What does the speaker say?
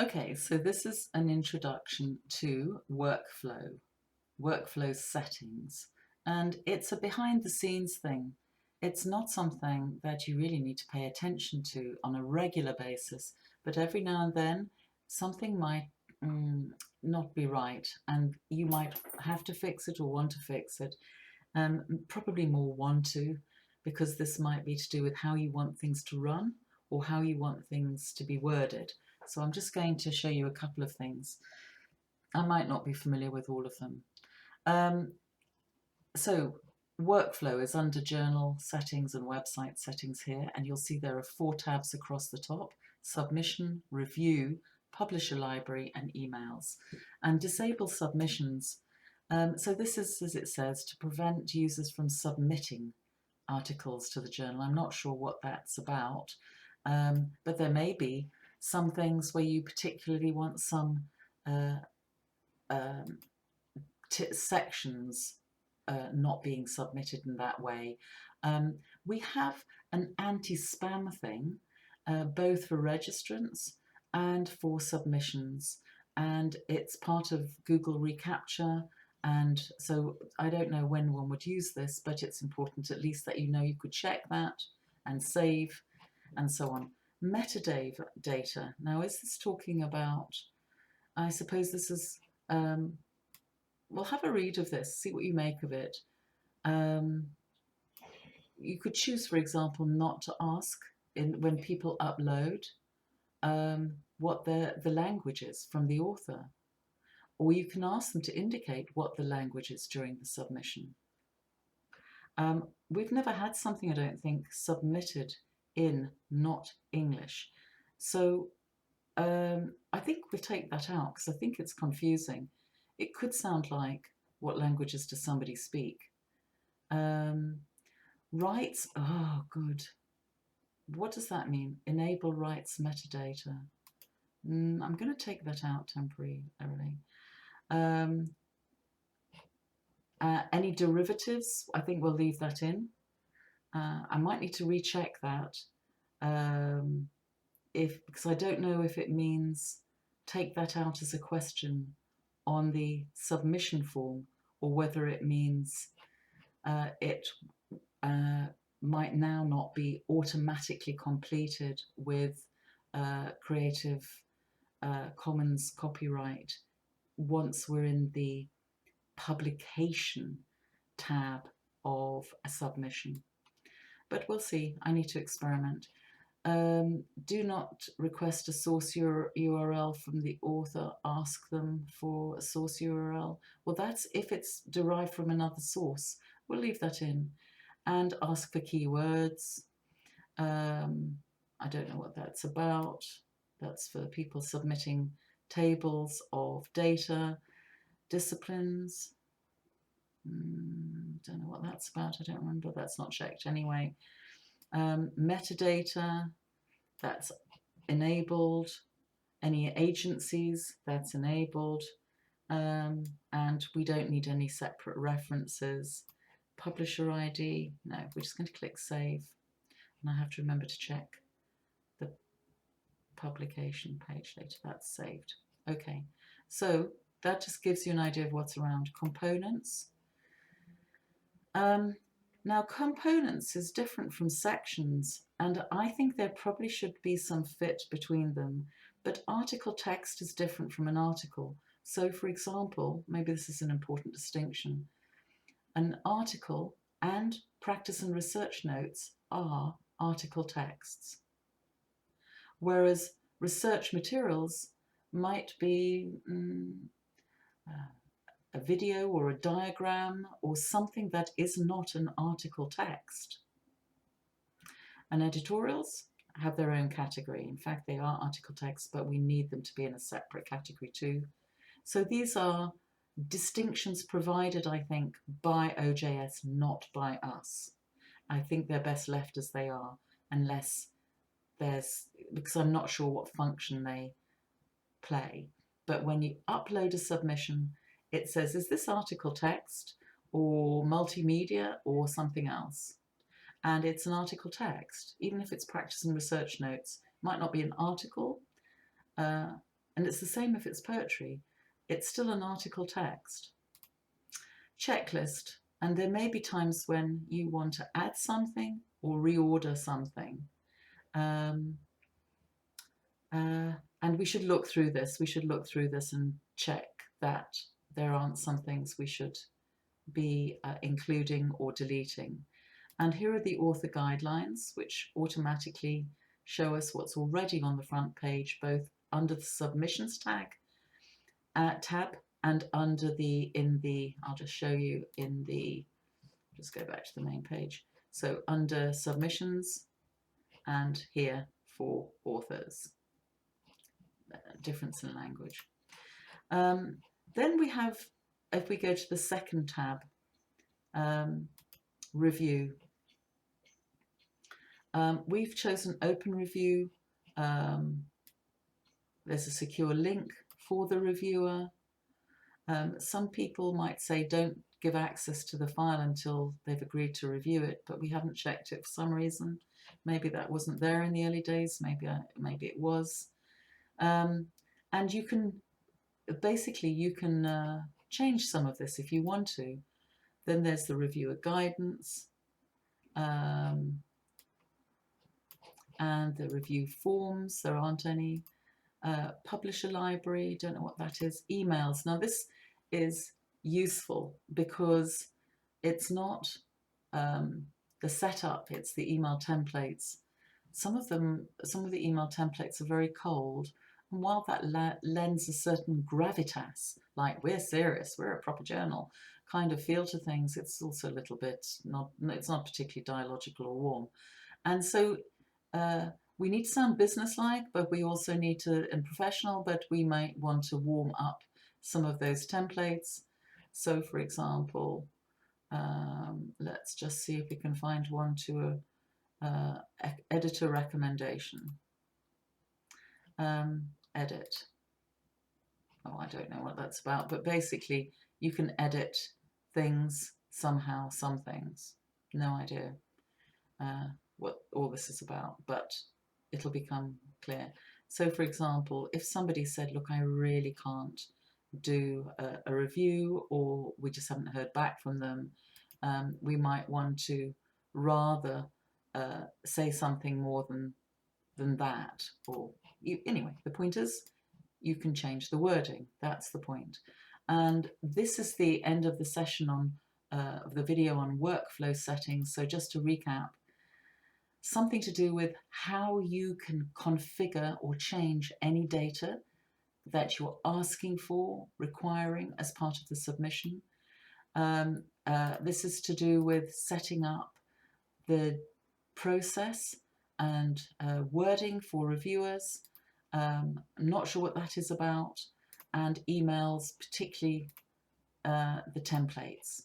Okay, so this is an introduction to workflow settings, and it's a behind the scenes thing. It's not something that you really need to pay attention to on a regular basis, but every now and then something might mm, not be right, and you might have to fix it or want to fix it. Probably more want to, because this might be to do with how you want things to run or how you want things to be worded. So I'm just going to show you a couple of things. I might not be familiar with all of them. Um, so workflow is under journal settings and website settings here, and you'll see there are 4 tabs across the top: submission, review, publisher library, and emails. And disable submissions. So this is, as it says, to prevent users from submitting articles to the journal. I'm not sure what that's about, but there may be some things where you particularly want some uh, um, sections not being submitted in that way. We have an anti-spam thing, both for registrants and for submissions, and it's part of Google reCAPTCHA. And so I don't know when one would use this, but it's important at least that you know you could check that and save and so on. Metadata. Now, is this talking about, I suppose this is, well, have a read of this, see what you make of it. Um, you could choose, for example, not to ask when people upload what the language is from the author, or you can ask them to indicate what the language is during the submission. We've never had something, I don't think, submitted in not English. So I think we'll take that out because I think it's confusing. It could sound like, what languages does somebody speak? Rights, oh, good. What does that mean? Enable rights metadata. I'm going to take that out temporarily. Any derivatives, I think we'll leave that in. I might need to recheck that because I don't know if it means take that out as a question on the submission form, or whether it means it might now not be automatically completed with Creative Commons copyright once we're in the publication tab of a submission. But we'll see. I need to experiment. Do not request a source URL from the author. Ask them for a source URL. Well, that's if it's derived from another source. We'll leave that in. And ask for keywords. I don't know what that's about. That's for people submitting tables of data, disciplines. Don't know what that's about. I don't remember. That's not checked anyway. Metadata, that's enabled. Any agencies, that's enabled. And we don't need any separate references. Publisher ID, no, we're just going to click save. And I have to remember to check the publication page later. That's saved. Okay, so that just gives you an idea of what's around. Components. Now, components is different from sections, and I think there probably should be some fit between them, but article text is different from an article. So, for example, maybe this is an important distinction. An article and practice and research notes are article texts, whereas research materials might be a video or a diagram or something that is not an article text. And editorials have their own category. In fact, they are article texts, but we need them to be in a separate category too. So these are distinctions provided, I think, by OJS, not by us. I think they're best left as they are, unless because I'm not sure what function they play. But when you upload a submission, it says, is this article text or multimedia or something else? And it's an article text, even if it's practice and research notes. It might not be an article, And it's the same if it's poetry. It's still an article text. Checklist. And there may be times when you want to add something or reorder something. And we should look through this. We should look through this and check that there aren't some things we should be including or deleting. And here are the author guidelines, which automatically show us what's already on the front page, both under the submissions tab and under I'll just show you just go back to the main page. So under submissions and here for authors, difference in language. Then we have, if we go to the second tab, review. We've chosen open review. There's a secure link for the reviewer. Some people might say don't give access to the file until they've agreed to review it, but we haven't checked it for some reason. Maybe that wasn't there in the early days, maybe it was. And you can change some of this if you want to. Then there's the reviewer guidance, and the review forms. There aren't any. Publisher library, don't know what that is. Emails. Now this is useful because it's not the setup, it's the email templates. Some of the email templates are very cold, and while that lends a certain gravitas, like we're serious, we're a proper journal kind of feel to things, it's also a little bit it's not particularly dialogical or warm. And so we need to sound businesslike, but we also need to, and professional, but we might want to warm up some of those templates. So for example, let's just see if we can find one to editor recommendation. Edit. Oh, I don't know what that's about, but basically you can edit things somehow, some things. No idea what all this is about, but it'll become clear. So for example, if somebody said, look, I really can't do a review, or we just haven't heard back from them, we might want to rather say something more than that. Or anyway, the point is you can change the wording. That's the point. And this is the end of the session on the video on workflow settings. So just to recap, something to do with how you can configure or change any data that you're asking for, requiring as part of the submission. This is to do with setting up the process and wording for reviewers. I'm not sure what that is about, and emails, particularly the templates.